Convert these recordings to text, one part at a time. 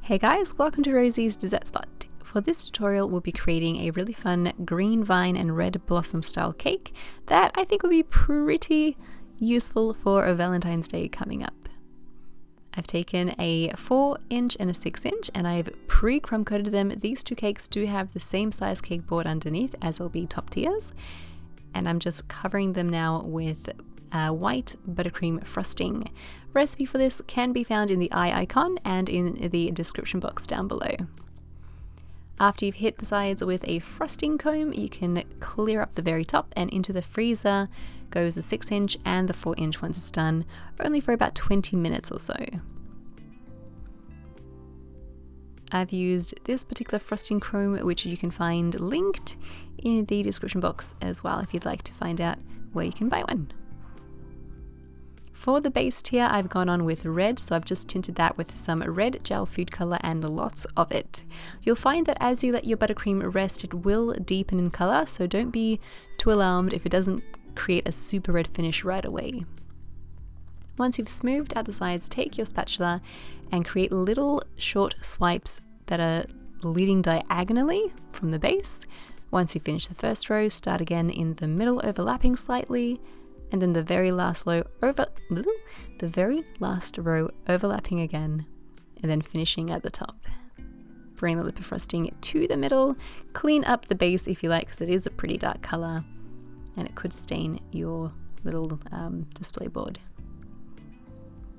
Hey guys, welcome to Rosie's Dessert Spot. For this tutorial, we'll be creating a really fun green vine and red blossom style cake that I think will be pretty useful for a Valentine's Day coming up. I've taken a 4-inch and a 6-inch and I've pre-crumb coated them. These two cakes do have the same size cake board underneath as will be top tiers. And I'm just covering them now with white buttercream frosting. Recipe for this can be found in the eye icon and in the description box down below. After you've hit the sides with a frosting comb, you can clear up the very top, and into the freezer goes the 6-inch and the 4-inch once it's done, only for about 20 minutes or so. I've used this particular frosting comb, which you can find linked in the description box as well if you'd like to find out where you can buy one. For the base tier, I've gone on with red, so I've just tinted that with some red gel food color and lots of it. You'll find that as you let your buttercream rest, it will deepen in color, so don't be too alarmed if it doesn't create a super red finish right away. Once you've smoothed out the sides, take your spatula and create little short swipes that are leading diagonally from the base. Once you finish the first row, start again in the middle, overlapping slightly, and then the very last row overlapping again, and then finishing at the top. Bring the lip of frosting to the middle, clean up the base if you like, because it is a pretty dark color and it could stain your little display board.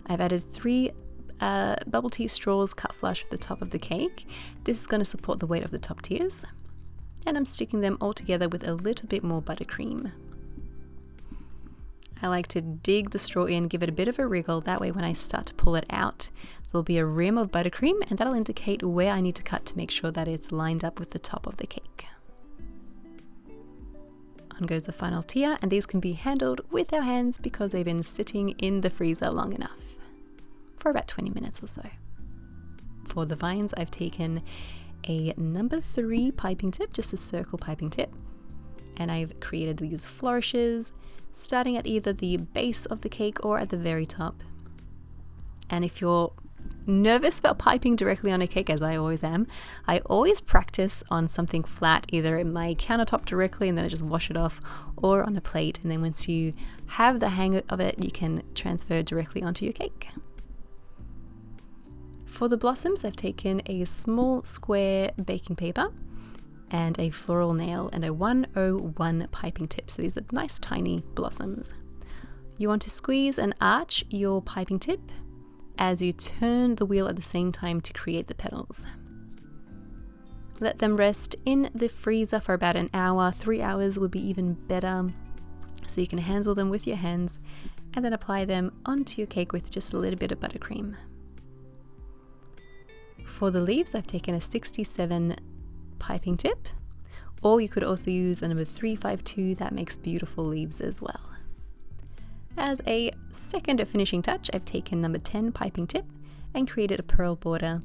I've added 3 bubble tea straws cut flush with the top of the cake. This is going to support the weight of the top tiers, and I'm sticking them all together with a little bit more buttercream. I like to dig the straw in, give it a bit of a wriggle, that way when I start to pull it out, there'll be a rim of buttercream, and that'll indicate where I need to cut to make sure that it's lined up with the top of the cake. On goes the final tier, and these can be handled with our hands because they've been sitting in the freezer long enough, for about 20 minutes or so. For the vines, I've taken a number 3 piping tip, just a circle piping tip, and I've created these flourishes, starting at either the base of the cake or at the very top. And if you're nervous about piping directly on a cake, as I always am, I always practice on something flat, either in my countertop directly and then I just wash it off, or on a plate, and then once you have the hang of it, you can transfer directly onto your cake. For the blossoms, I've taken a small square baking paper and a floral nail and a 101 piping tip. So these are nice tiny blossoms. You want to squeeze and arch your piping tip as you turn the wheel at the same time to create the petals. Let them rest in the freezer for about an hour. 3 hours would be even better, so you can handle them with your hands and then apply them onto your cake with just a little bit of buttercream. For the leaves, I've taken a 67 piping tip, or you could also use a number 352 that makes beautiful leaves as well. As a second finishing touch, I've taken number 10 piping tip and created a pearl border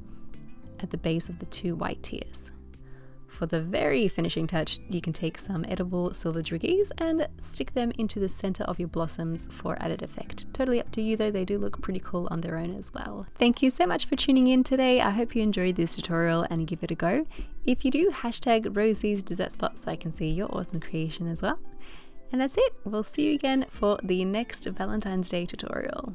at the base of the 2 white tiers. For the very finishing touch, you can take some edible silver druggies and stick them into the center of your blossoms for added effect. Totally up to you though, they do look pretty cool on their own as well. Thank you so much for tuning in today. I hope you enjoyed this tutorial and give it a go. If you do, hashtag Rosie's Dessert Spot so I can see your awesome creation as well. And that's it. We'll see you again for the next Valentine's Day tutorial.